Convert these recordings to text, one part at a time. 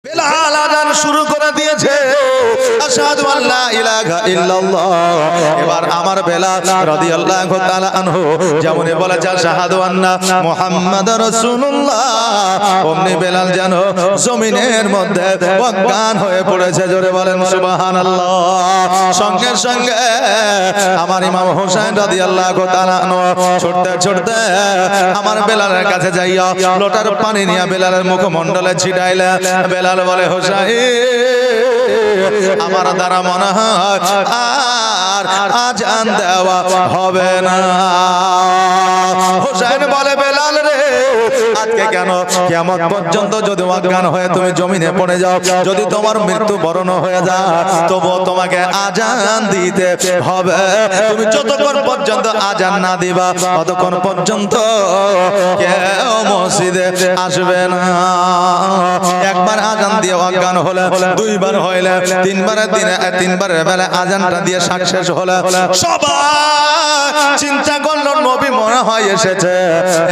বেলাল আযান শুরু করে দিয়েছে, আশহাদু আল্লা ইলাহা ইল্লাল্লাহ। এবার আমার বেলাল রাদিয়াল্লাহু তাআলা আনহু যেমন বলেছে আশহাদু আন্না মুহাম্মাদুর রাসূলুল্লাহ, অমনি বেলাল যেন জমিনের মধ্যে অজ্ঞান হয়ে পড়েছে। জোরে বলেন সুবহানাল্লাহ। সঙ্গে সঙ্গে আমার ইমাম হোসেন রাদিয়াল্লাহু তাআলা আনহু ছুটতে ছুটতে আমার বেলালের কাছে যাইয়া লোটার পানি নিয়ে বেলালের মুখমণ্ডলে ছিটাইলে বেলাল বলে, হোসেন আমার দ্বারা মনে হয় আর আজান দেওয়া হবে না। হোসেন বলে, বেলাল রে, আজকে কেন কিয়ামত পর্যন্ত যদি অজ্ঞান হয়ে তুমি জমিনে পড়ে যাও, যদি তোমার মৃত্যু বরণ হয়ে যায়, তবু তোমাকে আজান দিতে হবে। তুমি যতক্ষণ পর্যন্ত আজান না দিবা ততক্ষণ পর্যন্ত কেউ মসজিদে আসবে না। একবার আজান দিয়ে অজ্ঞান হলে, দুইবার হইলে, তিনবারের বেলা আজানটা দিয়ে সাকসেস হলে সবাই চিন্তা করলো নবী মনে হয় এসেছে,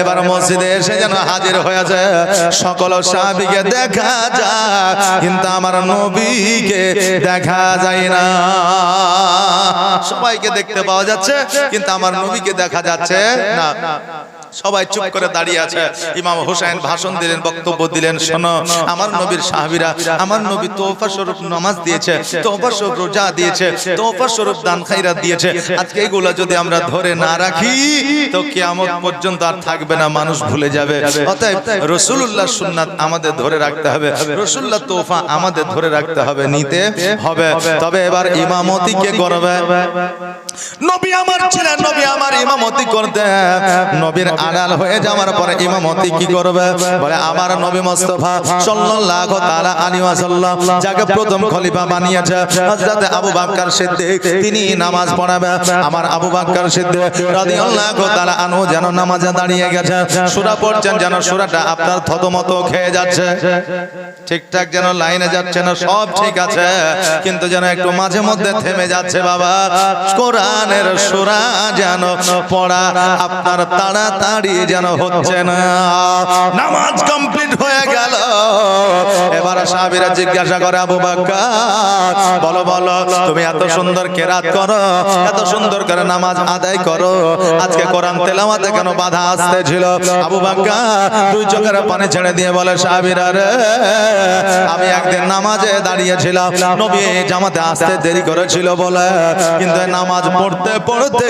এবার মসজিদে এসে যেন হাজির হয়েছে। সকল সাহাবীকে দেখা যায় কিন্তু আমার নবীকে দেখা যায় না। সবাইকে দেখতে পাওয়া যাচ্ছে কিন্তু আমার নবীকে দেখা যাচ্ছে না। সবাই চুপ করে দাঁড়িয়ে আছে। ইমাম হোসেন ভাষণ দিলেন, বক্তব্য দিলেন, শোনো আমার নবীর সাহাবীরা, আমার নবী তোফা স্বরূপ নামাজ দিয়েছে, তোফা স্বরূপ রোজা দিয়েছে, তোফা স্বরূপ দান খায়রাত দিয়েছে। আজকে এগুলো যদি আমরা ধরে না রাখি তো কিয়ামত পর্যন্ত আর থাকবে না, মানুষ ভুলে যাবে। অতএব রাসূলুল্লাহর সুন্নাত আমাদের ধরে রাখতে হবে, রাসূলুল্লাহ তোফা আমাদের ধরে রাখতে হবে, নিতে হবে। তবে এবার ইমামতি কে করবে? নবী আমার ছিলেন, নবী আমার ইমামতি করতেন। নবীর আড়াল হয়ে যাওয়ার পরে ইমামতি কি করবে? বলে আমার নবী মুস্তাফা সাল্লাল্লাহু তাআলা আলাইহি ওয়াসাল্লাম যাকে প্রথম খলিফা বানিয়েছে হযরত আবু বকর সিদ্দিক, তিনি নামাজ পড়াবে। আমার আবু বকর সিদ্দিক রাদিয়াল্লাহু তাআলা আনহু যেন নামাজে দাঁড়িয়ে গেছে, সূরা পড়ছেন, যেন সূরাটা আপনার থতমত খেয়ে যাচ্ছে, ঠিকঠাক যেন লাইনে যাচ্ছে না, সব ঠিক আছে কিন্তু যেন একটু মাঝে মধ্যে থেমে যাচ্ছে। বাবা, কোরআনের সূরা যেন পড়া আপনার তাড়াতাড়ি যেন হচ্ছে না। নামাজ কমপ্লিট হয়ে গেল। এবার সাহাবীরা জিজ্ঞাসা করে, আবু বকর বলো বলো, তুমি এত সুন্দর কেরাত করো, এত সুন্দর করে নামাজ আদায় করো, আজকে কোরআন তেলাওয়াতে কেন বাধা আসতেছিল? আবু বকর দুই চোখের পানি ছেড়ে দিয়ে বলে, সাহাবীরা রে, আমি একদিন নামাজে দাঁড়িয়েছিলাম, নবী জামাতে আসতে দেরি করেছিল বলে, কিন্তু নামাজ পড়তে পড়তে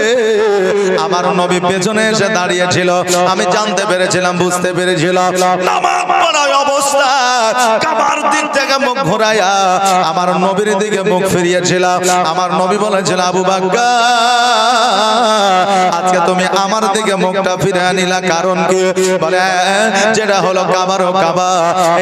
আমার নবী পেছনে এসে দাঁড়িয়েছিল, আমি জানতে পেরেছিলাম, বুঝতে পেরেছিলাম নামাজ পড়ার অবস্থা কাবার দিক থেকে মুখ ঘোরায়া আমার নবীর দিকে মুখ ফিরিয়েছিলাম। আমার নবী বলেছিল, আবু বকর আজকে তুমি আমার দিকে মুখটা ফিরে আনিলা, কারণ কি? বলে যেটা হলো কাবারও কাবা,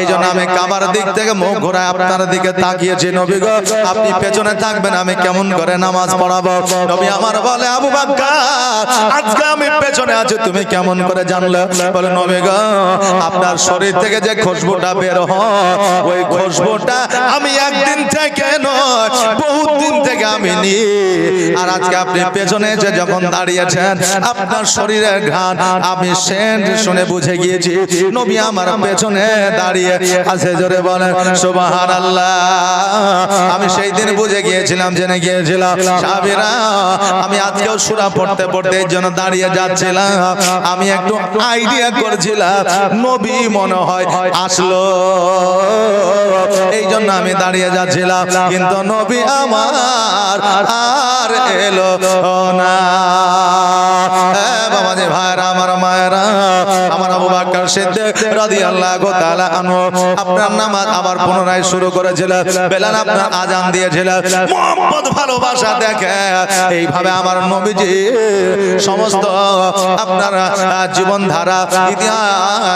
এই জন্য আমি কাবার দিক থেকে মুখ ঘোরায় আপনার দিকে তাকিয়েছি। নবী গো, আপনি পেছনে থাকবেন, আমি কেমন করে নামাজ পড়াবো? নবী আমার বলে, আবু বকর আজকে আমি পেছনে আছি, তুমি কেমন করে জানলে? বলে, নবী গো, আপনার শরীর থেকে যে খুশবুটা বের হয়, ওই খুশবুটা আমি একদিন থেকে নয়, বহুত দিন থেকে আমি নি। আর আজকে আপনি পেছনে এসে যখন দাঁড়িয়েছেন, আপনার শরীরের ঘ্রাণ আমি সেন্ট শুনে বুঝে গিয়েছি নবী আমার পেছনে দাঁড়িয়ে আছে। জোরে বলেন সুবহানাল্লাহ। আমি সেই দিন বুঝে গিয়েছিলাম, জেনে গিয়েছিলাম। সাহাবীরা, আমি আজকেও সূরা পড়তে পড়তে এই জন্য দাঁড়িয়ে যাচ্ছিলাম, আমি একটু আইডিয়া করছিলাম নবী মনে হয় আসলো, এই জন্য আমি দাঁড়িয়ে যাচ্ছিলাম, কিন্তু নবী আমার আর এলো না। বাবাজি, ভাইরা আমার, মায়েরা আমার, আবু বকর সিদ্দিক রাদিয়াল্লাহু তাআলা আনহু আপনার নামাজ আবার পুনরায় শুরু করেছিলেন। বেলাল আপনার আজান দিয়েছিলেন। মুহাম্মদ ভালোবাসা দেখে এইভাবে আমার নবীজি সমস্ত আপনার জীবনধারা ইতিহাস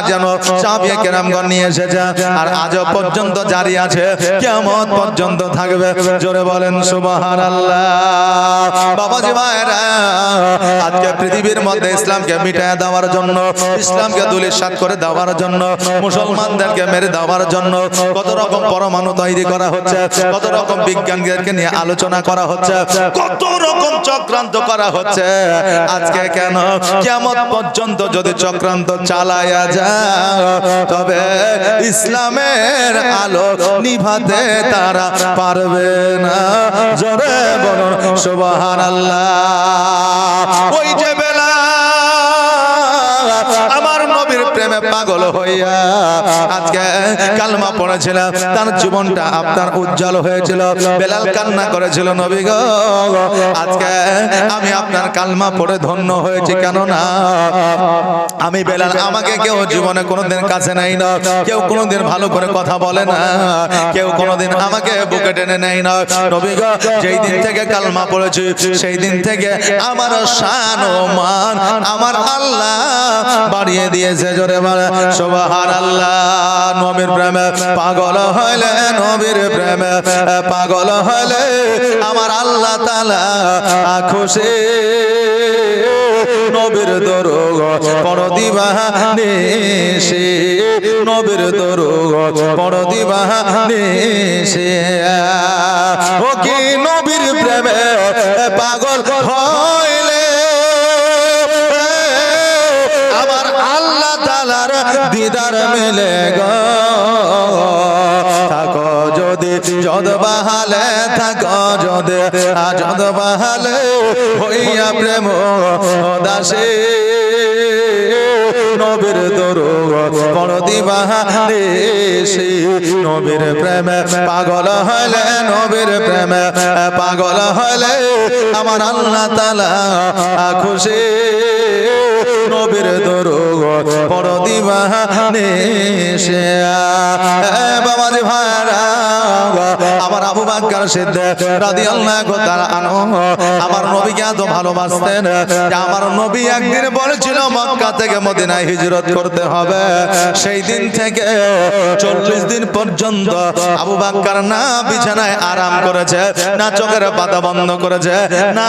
যেন সাহাবায়ে কেরামগণ নিয়ে এসেছে, আর আজও পর্যন্ত জারি আছে। কিয়ামত পর্যন্ত থাকবে। জোরে বলেন সুবহানাল্লাহ। বাবাজি ভাইরা, আজকে পৃথিবীর মধ্যে ইসলামকে মিটায় দেওয়ার জন্য, ইসলামকে ধূলিসাৎ করে দেওয়ার জন্য, মুসলমানদেরকে মেরে দেওয়ার জন্য কত রকম পরমাণু তৈরি করা হচ্ছে, কত রকম বিজ্ঞানীদেরকে নিয়ে আলোচনা করা হচ্ছে, কত রকম চক্রান্ত করা হচ্ছে। আজকে কেন কিয়ামত পর্যন্ত যদি চক্রান্ত চালায়া যায়, তবে ইসলামের আলো নিভাতে তারা পারবে না। জোরে বলুন সুবহানাল্লাহ। ওই যে বেলাল আমার নবীর প্রেমে পাগল হইয়া আজকে কালমা পড়েছিল, তার জীবনটা আপনার উজ্জ্বল হয়েছিল। বেলাল কান্না করেছিল, নবী গো আজকে আমি আপনার কালমা পড়ে ধন্য হয়েছি, কেননা আমি বেলাল, আমাকে কেউ জীবনে কোনোদিন কাছে নেয় না, কেউ কোনোদিন ভালো করে কথা বলে না, কেউ কোনোদিন আমাকে বুকে টেনে নেয় না। নবী গো যেই দিন থেকে কালমা পড়েছি, সেই দিন থেকে আমার শান ও মান আমার আল্লাহ বাড়িয়ে দিয়েছে। জোরে বলে সুবহানাল্লাহ। নবীর প্রেমে পাগল হইলে, নবীর প্রেমে পাগল হইলে আমার আল্লাহ তাআলা খুশি। নবীর দরুদ পড় দিবানিশি, নবীর দরুদ পড় দিবানিশি। ও কি নবীর প্রেমে পাগল হইলে আমার আল্লাহ তাআলার দিদার মিলে গো। থাকো যদি যদ বাহালে, থাকো যদি যদ বাহালে, হইয়া প্রেম দাসে। নবীর দরুদ পড় দিবানিশি, নবীর প্রেমে পাগল হইলে, নবীর প্রেমে পাগল হইলে আমার আল্লাহ তাআলা খুশি। নবীর দরুদ পড় দিবানিশি। বাবাজি ভাইরা, আমার আবু বকর সিদ্দিক রাদিয়াল্লাহু তাআলা আনহু আমার নবীকে এত ভালোবাসতেন যে আমার নবী একদিন বলেছিল মক্কা থেকে মদিনায় হিজরত করতে হবে। সেই দিন থেকে 40 দিন পর্যন্ত আবু বকর না বিছানায় আরাম করেছে, না চোখের পাতা বন্ধ করেছে, না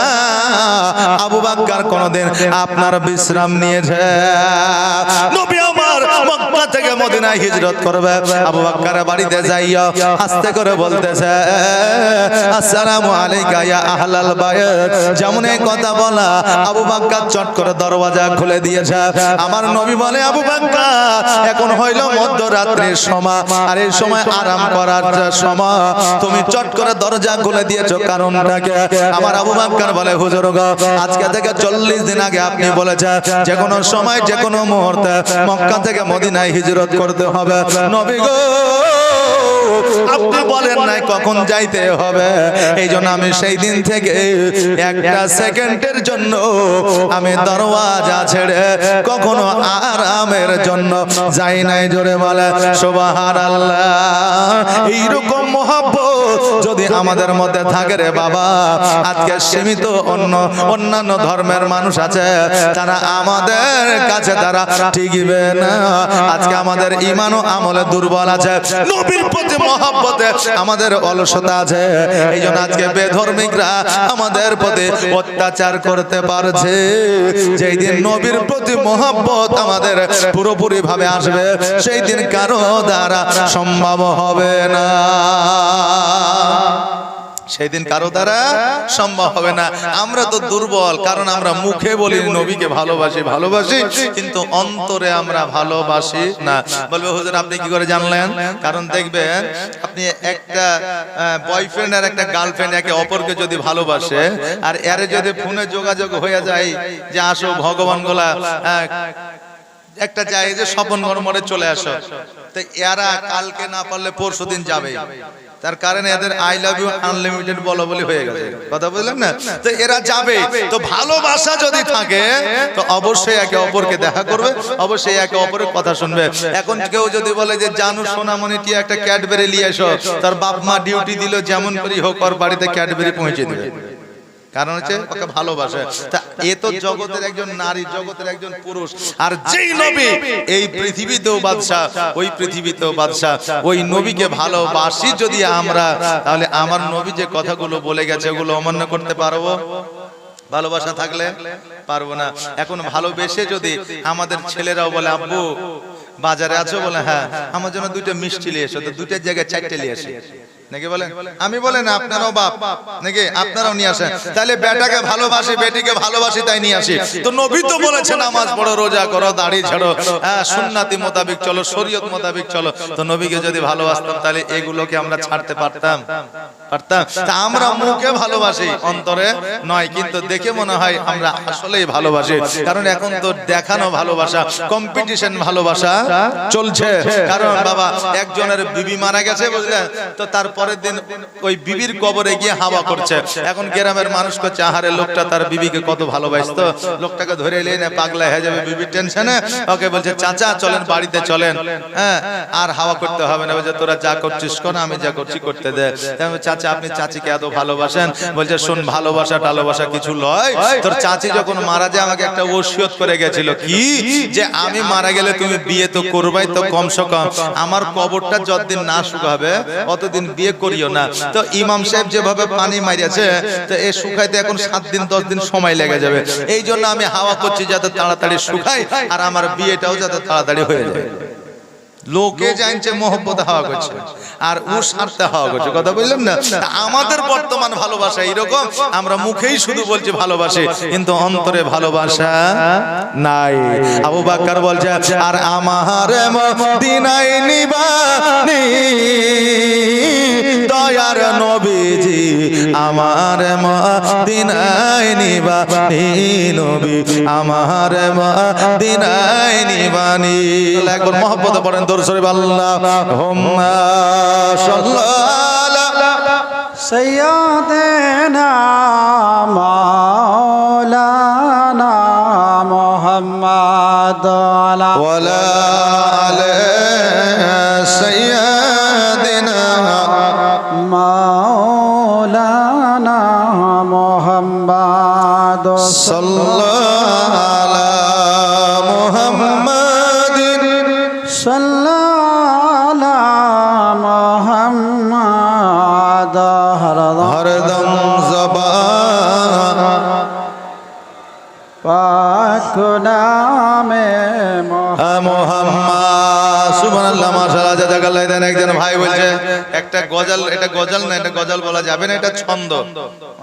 আবু বকর কোনদিন আপনার বিশ্রাম নিয়েছে। নবী আমার মক্কা থেকে মদিনায় হিজরত করবে, আবু বকর বাড়িতে যাইয়া আস্তে করে বলতেছে আসসালামু আলাইকা ইয়া আহলাল বাইত। যেমন এই কথা বলা, আবু বকর চট করে দরওয়াজা খুলে দিয়েছে। আমার নবী বলে, আবু বকর এখন হইল মধ্যরাত্রির সময়, আর এই সময় আরাম করার সময়, তুমি চট করে দরজা খুলে দিয়েছো, কারণটাকে? আমার আবু বকর বলে, হুজুর গো আজকে থেকে 40 দিন আগে আপনি বলেছেন যে কোনো সময় যে কোনো মুহূর্তে মক্কা থেকে মদিনায় হিজরত করতে হবে। নবী গো আপনি বলেন নাই কখন যাইতে হবে, এই জন্য আমি সেই দিন থেকে একটা সেকেন্ডের জন্য আমি দরওয়াজা ছেড়ে কখনো আরামের জন্য যাই নাই। জোরে বলে সুবহানাল্লাহ। এইরকম মহব্বত যদি আমাদের মধ্যে থাকে রে বাবা, আজকে সীমিত অন্যান্য ধর্মের মানুষ আছে, তারা আমাদের কাছে তারা টিকবে না। আজকে আমাদের ঈমান ও আমলে দুর্বল আছে, নবীর প্রতি মহব্বতে আমাদের অলসতা আছে, এই জন্য আজকে বেধর্মিকরা আমাদের প্রতি অত্যাচার করতে পারছে। যেই দিন নবীর প্রতি মহব্বত আমাদের পুরোপুরি ভাবে আসবে, সেই দিন কারো দ্বারা সম্ভব হবে না, সেই দিন কারো দ্বারা সম্ভব হবে না। আমরা তো দুর্বল, কারণ আমরা মুখে বলি নবীকে ভালোবাসি ভালোবাসি, কিন্তু অন্তরে আমরা ভালোবাসি না। বলবে হুজুর আপনি কি করে জানলেন? কারণ দেখবেন আপনি একটা বয়ফ্রেন্ড আর একটা গার্লফ্রেন্ড একে অপরকে যদি ভালোবাসে, আর এর যদি ফোনে যোগাযোগ হয়ে যায় যে আসো ভগবান গোলা একটা যায় যে স্বপন মর্মরে চলে আসো, তো এরা কালকে না পারলে পরশু দিন যাবে, তার কারণে এদের আই লাভ ইউ আনলিমিটেড বলা বলি হয়ে গেছে। কথা বুঝলেন না? তো এরা যাবে, তো ভালোবাসা যদি থাকে তো অবশ্যই একে অপরকে দেখা করবে, অবশ্যই একে অপরের কথা শুনবে। এখন কেউ যদি বলে যে জানু সোনামণি টিয়া একটা ক্যাডবেরি নিয়ে এসো, তার বাপ মা ডিউটি দিল যেমন করি হোক ওর বাড়িতে ক্যাডবেরি পৌঁছে দেবে। কারণ হচ্ছে ওকে ভালোবাসে। তা এ তো জগতের একজন নারী, জগতের একজন পুরুষ, আর যেই নবী এই পৃথিবীতেও বাদশা, ওই পৃথিবীতেও বাদশা, ওই নবীকে ভালোবাসি যদি আমরা, তাহলে আমার নবী যে কথাগুলো বলে গেছে ওগুলো অমান্য করতে পারবো? ভালোবাসা থাকলে পারবো না। এখন ভালোবেসে যদি আমাদের ছেলেরাও বলে আব্বু বাজারে আছো, বলে হ্যাঁ আমার জন্য দুইটা মিষ্টি নিয়ে এসো, তো দুইটার জায়গায় চারটে নিয়ে এসে নাকি বলেন? আমি বলে না আপনারাও বাপ নাকি আপনারাও নিয়ে আসেন, তাহলে বেটাকে ভালোবাসি বেটিকে ভালোবাসি তাই নিয়ে আসি। তো নবী তো বলেছেন নামাজ পড়ো, রোজা করো, দাড়ি ছাড়ো, হ্যাঁ সুন্নাতি মোতাবেক চলো, শরীয়ত মোতাবেক চলো। তো নবীকে যদি ভালোবাসতাম তাহলে এগুলোকে আমরা ছাড়তে পারতাম? পারতাম? তা আমরা মুখে ভালোবাসি, অন্তরে নয়, কিন্তু দেখে মনে হয় আমরা আসলেই ভালোবাসি। কারণ এখন তো দেখানো ভালোবাসা, কম্পিটিশন ভালোবাসা চলছে। কারণ বাবা একজনের বিবি মারা গেছে বুঝলেন, তো তার পরের দিন ওই বিবির কবরে গিয়ে হাওয়া করছে। এখন গ্রামের মানুষ করছে আহারে লোকটা তার বিবিকে কত ভালোবাসতো, লোকটাকে ধরে এলে না পাগলা হয়ে যাবে বিবির টেনশনে। ওকে বলছে চাচা চলেন বাড়িতে চলেন, হ্যাঁ আর হাওয়া করতে হবে না। বলছে তোরা যা করছিস কর, আমি যা করছি করতে দে। চাচা আপনি চাচিকে এত ভালোবাসেন? বলছে শোন ভালোবাসা টালোবাসা কিছু লয়, তোর চাচি যখন মারা যায় আমাকে একটা ওসিয়ত করে গেছিল, কি যে আমি মারা গেলে তুমি বিয়ে তো করবাই, তো কমসে কম আমার কবরটা যতদিন না শুকাবে অতদিন বিয়ে করিও না। তো ইমাম সাহেব যেভাবে পানি মারিয়াছে, তো এ শুকাইতে এখন 7 দিন 10 দিন সময় লেগে যাবে। এই জন্য আমি হাওয়া করছি যাতে তাড়াতাড়ি শুকায় আর আমার বিয়েটাও যাতে তাড়াতাড়ি হয়ে যায়। লোকে জানছে মহব্বতে হাওয়া করছে আর ও স্বার্থে হাওয়া করছে, কথা বললাম না? আমাদের বর্তমান ভালোবাসা এইরকম, আমরা মুখেই শুধু বলছি ভালোবাসি কিন্তু অন্তরে ভালোবাসা নাই। আবু বকর বলছে আর আমার মদিনায় নিবানি দয়ার নবীজি, আমার মদিনায় নিবানি নবী, আমার মদিনায় নিবানি। একবার মহব্বতে পড়েন দরুদ শরীফ, আল্লাহুম্মা সাল্লি আলা সাইয়্যিদিনা মাওলানা মুহাম্মদ ওয়ালা আলি সাইয়্যিদিনা মাওলানা মুহাম্মদ সাল্লাল্লাহু আলা মুহাম্মাদিন সাল্লাল্লাহু মুহাম্মদ হরদম জবান পাক নামে মুহাম্মদ। সুবহানাল্লাহ মাশাআল্লাহ জাযাকাল্লাহ। দেন একজন ভাই বলছে একটা গজল, এটা গজল না, এটা গজল বলা যাবে না, এটা ছন্দ।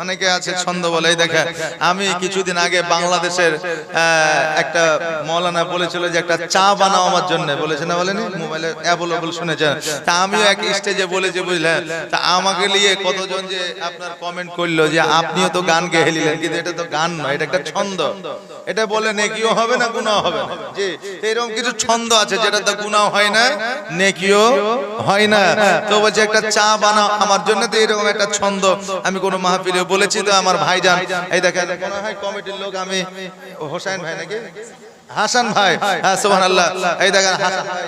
অনেকে আছে ছন্দ বলে। এই দেখেন আমি কিছুদিন আগে বাংলাদেশের একটা মৌলানা বলেছিল যে একটা চা বানাও আমার জন্য, বলেছে না বলেনি? মোবাইলে অ্যাভেলেবল শুনেছেন। তা আমিও এক স্টেজে বলেছি বুঝলেন। তা আমাকে নিয়ে কতজন যে আপনার কমেন্ট করলো যে আপনিও তো গান গেয়ে নিলেন, কিন্তু এটা তো গান নয়, এটা একটা ছন্দ। এটা বলে নেকিও হবে না গুনাহ হবে না। জি এরকম কিছু ছন্দ আছে যেটা তো গুনাহ হয় না নেকিও হয় না। তো বলছে একটা চা বানাও আমার জন্য, তো এরকম একটা ছন্দ আমি কোন মাহফিলে বলেছি। তো আমার ভাইজান এই দেখেন মনে হয় কমিটির লোক, আমি হোসেন ভাই নাকি হাসান ভাই, হ্যাঁ সুবহানাল্লাহ। এই দেখেন হাসান ভাই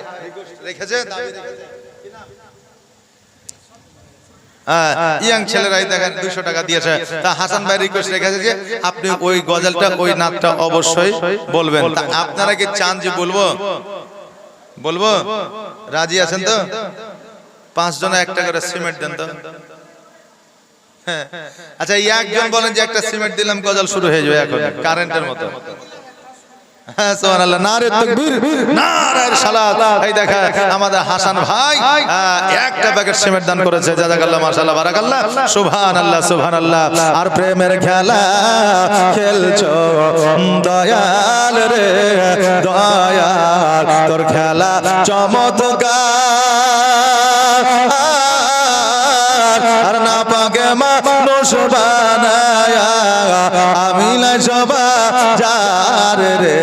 রেখেছে, ইয়াং ছেলেরাই দেখেন 200 টাকা দিয়েছে। তা হাসান ভাই রিকোয়েস্ট রেখেছে যে আপনি ওই গজলটা ওই নাতটা অবশ্যই বলবেন। তা আপনারা কি চান যে বলবো? বলবো? রাজি আছেন তো? 5 জনে একটা করে সিমেন্ট দেন তো। আচ্ছা একজন বলেন যে একটা সিমেন্ট দিলাম গজল শুরু হয়ে যাবে এখন কারেন্টের মতো। হ্যাঁ সুবহানাল্লাহ, নারে তাকবীর, নারে সালাত। এই দেখেন আমাদের হাসান ভাই একটা প্যাকেট সিমেন্ট দান করেছে, জাযাকাল্লাহ মাশাআল্লাহ বারাকাল্লাহ। সুবহানাল্লাহ সুবহানাল্লাহ। আর প্রেমের খেলা খেলছো দয়াল রে দয়াল, তোর খেলা চমৎকার, আর না পাকে মানুষ বানায়া আমি লাই সবা যার রে,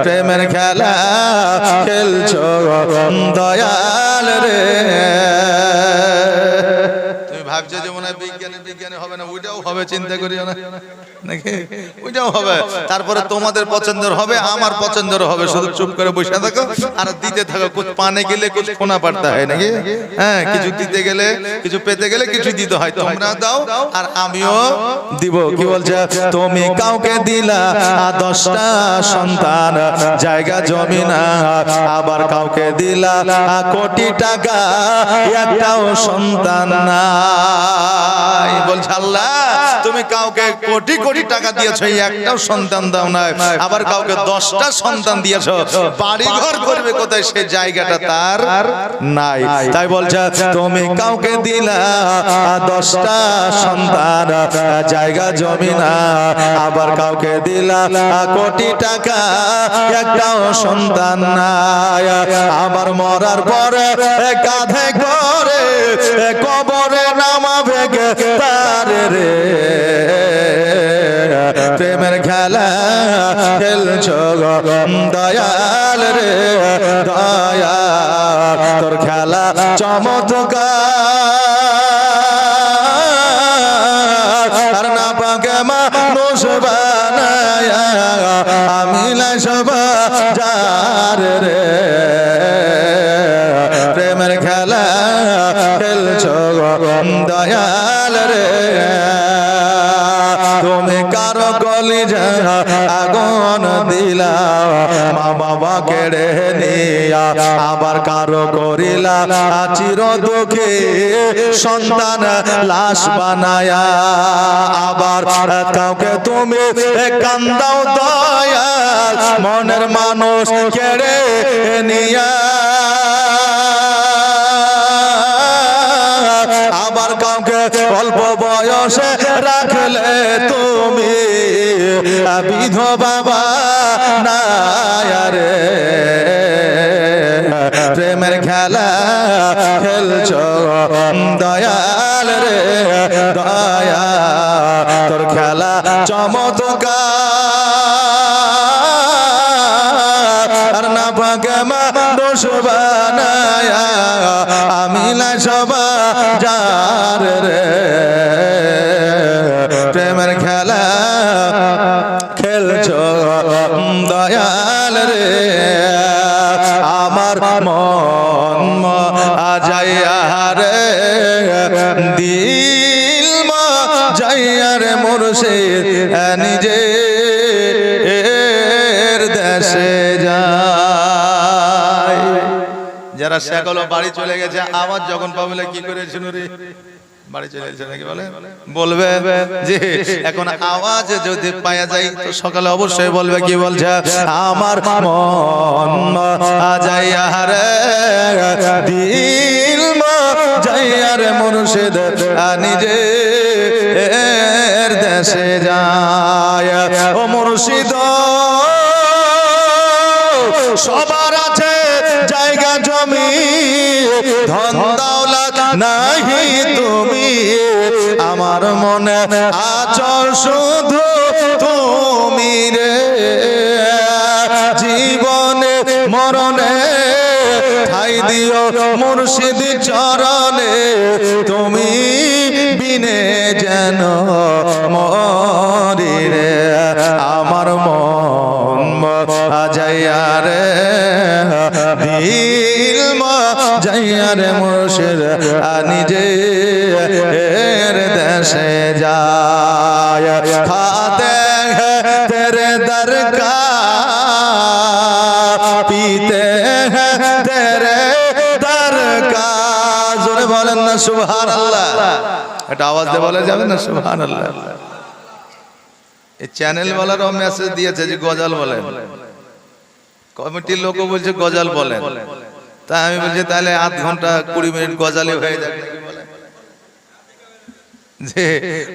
প্রেমের খেলা খেলছো দয়াল রে। তুমি ভাবছো যে মনে মনে হয় বিজ্ঞানী হবে না, ওইটাও হবে, চিন্তা করিও না নাকি, ওইটাও হবে। তারপরে তোমাদের পছন্দের হবে, আমার পছন্দের হবে, শুধু চুপ করে বসে থাকো আর দিতে থাকো। কুছ পানে গেলে কুছ খোনা পড়তা হয় নাকি, হ্যাঁ, কিছু দিতে গেলে, কিছু পেতে গেলে কিছু দিতে হয়। তোমরা দাও আর আমিও দিব। কি বলছে, তুমি কাউকে দিলা 10টা সন্তান, জায়গা জমি না, আবার কাউকে দিলা কোটি টাকা, একটাও সন্তান নাই। বলছে আল্লাহ, তুমি কাউকে কোটি কোটি টাকা দিয়েছো, একটাও সন্তান দাও না, আবার কাউকে 10টা সন্তান দিয়েছো, বাড়ি ঘর করবে কোথায়, সে জায়গাটা তার নাই। তাই বলছে, তুমি কাউকে দিলা 10টা সন্তান, জায়গা জমি না, আবার কাউকে দিলা কোটি টাকা, একটাও সন্তান নাই। আবার মরার পরে কাঁধে করে কবরে নামাবে তার রে, প্রেমের খেলা খেলছো দয়াল রে, দয়া তোর খেলা চমৎকার, আর না পাকে মানুষ বানায়া আমি সব যার রে, প্রেমের খেলা খেলছো দয়াল রে। তুমি কারো কলিজা আগুন দিলা, মা বাবা কেড়ে নিয়া, আবার কারো করিলা চির দুঃখী সন্তান লাশ বানায়া, আবার কাউকে তুমি কান্দাও দয়াল, মনের মানুষ কেড়ে নিয়া, আবার কাউকে অল্প বয়সে রাখলে তুমি বিধবা বানায়া, প্রেমের খেলা খেলছো দয়াল রে, দয়া তোর খেলা চমৎকার, আর না পাকে মানুষ বানায়া আমি সব যার রে, প্রেমের খেলা খেলছো দয়াল রে। আমার মন যাইয়া রে, দিল যাইয়া রে মুর্শিদ নিজের দেশে যায়। যারা সেগুলো বাড়ি চলে গেছে, আবার যখন পাবলে কি করে শুনুরি বাড়ি চলে গেছে নাকি বলবে যে এখন আওয়াজ যদি পাওয়া যায় তো সকালে অবশ্যই বলবে, কি বলছে, আমার মন যাইয়া রে, দিল যাইয়া রে মুর্শিদ নিজের দেশে যায়। ও মুর্শিদ, সবার আছে জায়গা জমি, ধন দৌলত নাহি তুমি, আমার মনে আছো শুধু তুমি রে, জীবনে মরণে ঠাই দিও মুর্শিদ চরণে, তুমি বিনে যেন মরি রে, আমার মন যাইয়া রে, দিল যাইয়া রে মুর্শিদ নিজের দেশে যায়। খাতে তেরে দরকার, পীতে তেরে দরকার, জোরে বলেন না সুবহানাল্লাহ। এটা আওয়াজ দিয়ে বলা যাবে না সুবহানাল্লাহ। এই চ্যানেল ওয়ালারাও মেসেজ দিয়েছে যে গজল বলেন, কমিটির লোকও বলছে গজল বলেন, তাই আমি বলছি তাহলে আধ ঘন্টা 20 মিনিট গজলে হয়ে যাক নাকি, বলে যে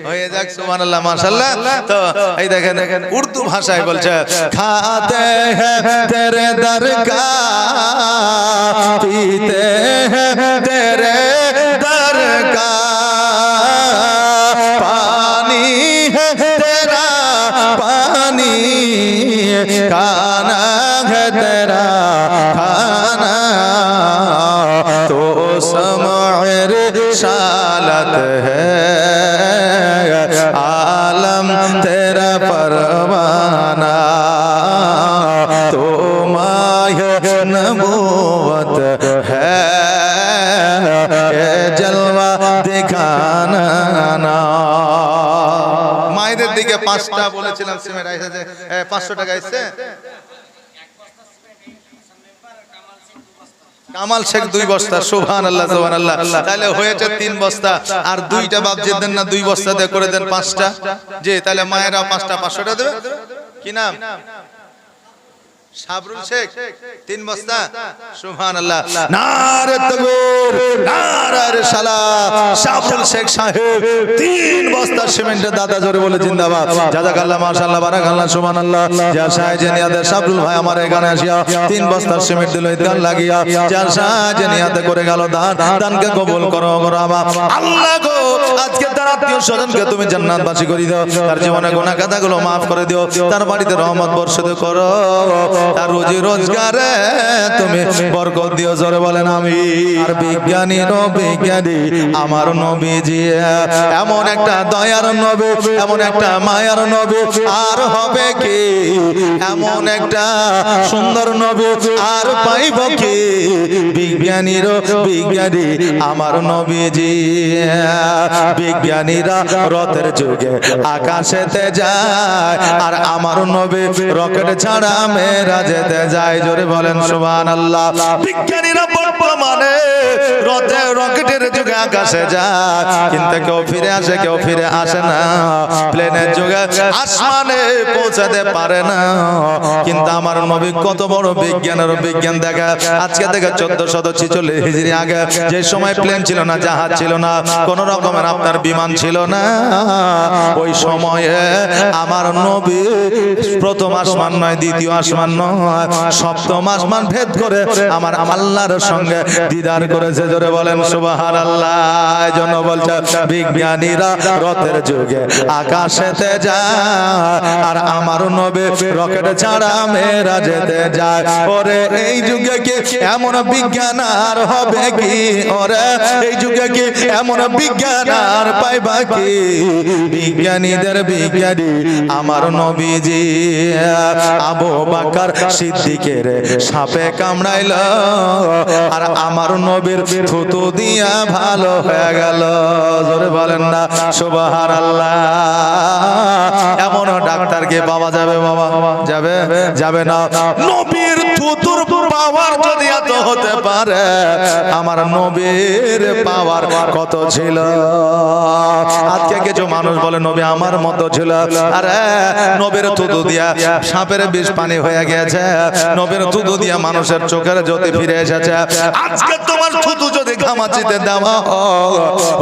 হয়ে যাক। সুবহানাল্লাহ, মাশাআল্লাহ। তো এই দেখেন উর্দু ভাষায় বলছে, খাতে হ্যাঁ তেরে দরকার, পীতে হ্যাঁ তেরে দরকার, পানি হ্যাঁ তেরা পানি, खाना है तेरा खाना, तो मेरे सालत है आलम तेरा परवाना तो माहे नबूवत है ये जलवा दिखाना ना মায়েদের দিকে 5টা বলেছিলাম সিমেন্ট এসেছে 500 টাকা এসেছে কামাল শেখ 2 বস্তা সুবহানাল্লাহ সুবহানাল্লাহ তাহলে হয়েছে 3 বস্তা আর 2টা বাপ যে দেন না 2 বস্তা দিয়ে করে দেন 5টা জি তাহলে মায়েরা 5টা 500 টাকা দেবে কি নাম সাবরুল শেখ 3 বস্তা সুবহানাল্লাহ নারে তাকবীর নারে রিসালাত সাবরুল শেখ সাহেব 3 বস্তা সিমেন্টের দাদা জোরে বলে জিন্দাবাদ জাযাকাল্লাহ মাশাআল্লাহ বারাকাল্লাহ সুবহানাল্লাহ যা সাহেব নিয়াদের সাবরুল ভাই আমার এখানে আসিয়া 3 বস্তা সিমেন্ট দিল ইদান লাগিয়া যার সাহেব নিয়াতে করে গেল দান দানকে কবুল করো বাবা আল্লাহ গো আজকে তার আত্মীয় স্বজনকে তুমি জান্নাতবাসী করে দাও তার জীবনে গুনাহ খাতাগুলো maaf করে দিও তার বাড়িতে রহমত বর্ষিত করো তার রোজি রোজগারে তুমি বরকত দিও জোরে বলেন আমিন আর বিজ্ঞানী আমার নবীজি এমন একটা দয়ার নবী এমন একটা মায়ার নবী আর হবে কি এমন একটা সুন্দর নবী আর পাইব কি বিজ্ঞানী আমার নবীজি বিজ্ঞানীরা রথের যুগে আকাশেতে যায় আর আমার নবী রকেট ছাড়া মেরাজেতে যায় জোরে বলেন সুবহানাল্লাহ বিজ্ঞানীরা বর্তমানে রকেটের যুগে আকাশে যায় কিন্তু কেউ ফিরে আসে না প্লেনের যুগে আসমানে পৌঁছাতে পারে না কিন্তু আমার নবী কত বড় বিজ্ঞান দেখা আজকে থেকে 1446 হিজরি আগে যে সময় প্লেন ছিল না জাহাজ ছিল না কোন রকমের আপনার বিমান ছিল না ওই সময়ে আমার নবী প্রথম আসমান নয় দ্বিতীয় আসমান নয় সপ্তম আসমান ভেদ করে আমার আল্লাহর সঙ্গে দিদার করেছে জোরে বলেন সুবহানাল্লাহ এজন্য বলছে বিজ্ঞানীরা রথের যুগে আকাশেতে যায় আর আমার নবী রকেট ছাড়া মেরাজেতে যায় ওরে এই যুগে কি এমন বিজ্ঞান আর হবে কি ওরে এই যুগে কি এমন বিজ্ঞান আর পাইবা কি বিজ্ঞানীদের বিজ্ঞানী আমার নবীজি আবু বকর সিদ্দিকের সাপে কামড়াইল আর আমার নবীর থুতু দিয়া ভালো হয়ে গেল জোরে বলেন না সুবহানাল্লাহ এমন ডাক্তার কে পাওয়া যাবে বাবা যাবে না নবীর থুতুর পাওয়ার যদি এত হতে পারে আমার নবীর পাওয়ার কত ছিল আজকে কিছু মানুষ বলে নবী আমার মতো ছিল আরে নবীর থুতু দিয়া সাপের বিষ পানি হয়ে গেছে নবীর থুতু দিয়া মানুষের চোখের জ্যোতি ফিরে এসেছে আজকে তোমার থুতু যদি ঘামাচিতে দেওয়া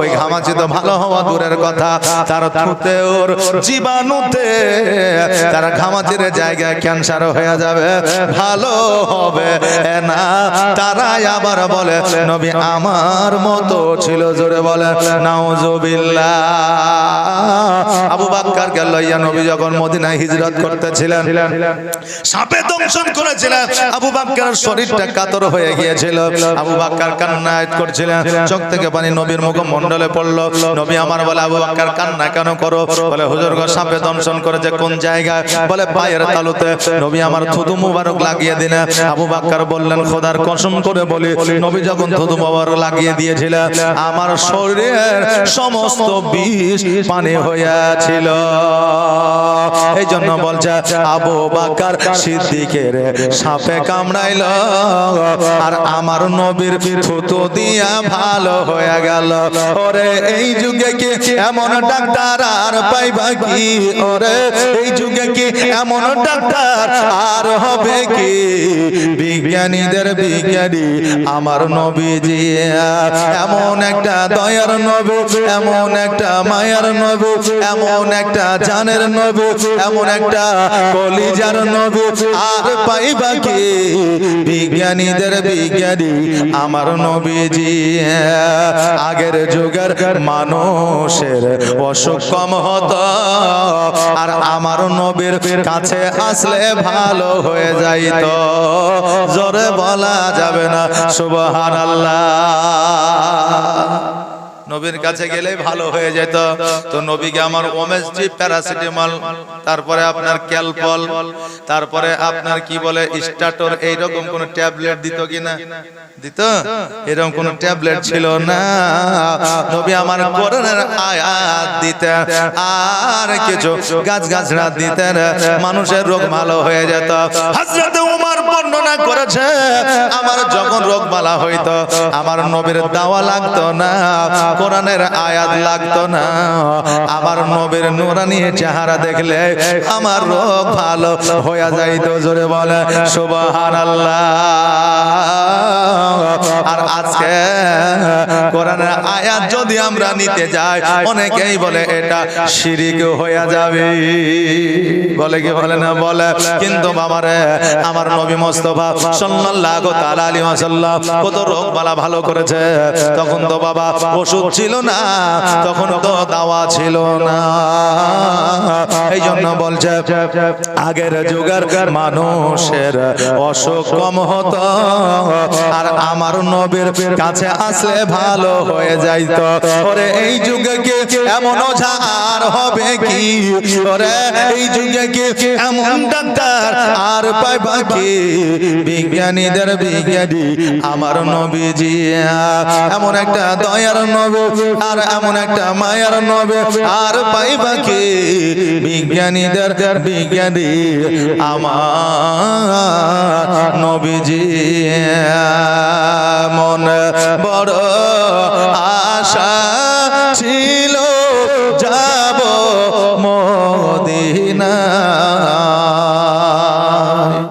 ওই ঘামাচিতে ভালো হওয়া দূরের কথা তার থুতে ওর জীবাণুতে তার ঘামাচির জায়গায় ক্যান্সার হয়ে যাবে ভালো হবে না তারাই আবার বলে নবী আমার মতো ছিল জোরে বলে নাউজুবিল্লাহ আবু বকরকে লইয়া নবী যখন মদিনায় হিজরত করতেছিলেন সাপে দংশন করেছিলেন আবু বকরের শরীরটা কাতর হয়ে গিয়েছিল আবু বকর কান্না করছিলেন চোখ থেকে পানি নবীর মুখমণ্ডলে পড়লো নবী আমার বলে আবু বকর কান্না কেন করো বলে হুজুর গো সাপে দংশন করেছে কোন জায়গায় বলে পায়ের তালুতে নবী আমার থুতু মুবারক লাগিয়ে দিলেন আবু বকর বললেন খোদার কসম করে বলি নবী যখন থুতু মুবারক লাগিয়ে দিয়েছিলেন আমার শরীরের সমস্ত বিষ পানি হয়েছিল এই জন্য বলছে আবু বকর সিদ্দিকের সাপে কামড়াইল আর আমার নবীর থুতু দিয়া ভালো হয়ে গেল ওরে এই যুগে কি এমন ডাক্তার আর পাইবা কি ওরে এই যুগে কি এমন ডাক্তার আর হবে কি বিজ্ঞানীদের বিজ্ঞানী আমার নবীজি এমন একটা দয়ার নবী এমন একটা মায়ার নবী এমন একটা জানের নবী এমন একটা কলিজার নবী আর পাইবা কি বিজ্ঞানীদের বিজ্ঞানী আমার নবীজি আগের যুগের মানুষের অসুখ কম হতো আর আমার নবীর কাছে আসলে ভালো হয়ে যাইতো। জোরে বলা যাবে না সুবহানাল্লাহ। নবীর কাছে গেলেই ভালো হয়ে যেত। তো নবীকে আমার ওমেস্ট্রি, প্যারাসিটামল, তারপরে আপনার ক্যালপল, তারপরে আপনার কি বলে স্টাটর, এইরকম কোন ট্যাবলেট দিত কিনা? দিত? এরকম কোন ট্যাবলেট ছিল না। নবী আমার কোরআনের আয়াত দিতেন আর কিছু গাছগাছড়া দিতেন, মানুষের রোগ ভালো হয়ে যেত। হযরত ওমর বর্ণনা করেছে, আমার যখন রোগ বালা হইতো আমার নবীর দাওয়া লাগতো না, কোরআনের আয়াত লাগতো না, আমার নবীর নূরানি চেহারা দেখলে আমার রোগ ভালো হয়ে যাইতো। জোরে বলে সুবহানাল্লাহ। আর আজকে কোরআনের আয়াত যদি আমরা নিতে যাই, অনেকেই বলে এটা শিরিক হয়ে যাবে, বলে কি বলে না বলে। কিন্তু বাবারে, আমার নবী মুস্তাফা সাল্লাল্লাহু তাআলা আলাইহি ওয়াসাল্লাম কত রোগ বালা ভালো করেছে। তখন তো বাবা ওষুধ ছিল না, তখন তো দাওয়া ছিল না। এই জন্য বলছে আগের যুগের মানুষের অসুখ কম হতো আর আমার নবীর কাছে আসলে ভালো হয়ে যাইতো। ওরে এই যুগে কি এমন ওঝার হবে কি? ওরে এই যুগে কি এমন ডাক্তার আর পাইবা কি? বিজ্ঞানীদের বিজ্ঞানী আমার নবীজি, এমন একটা দয়ার নবী আর এমন একটা মায়ার নবী আর পাইবা কি? বিজ্ঞানীদের বিজ্ঞানী আমার নবীজি।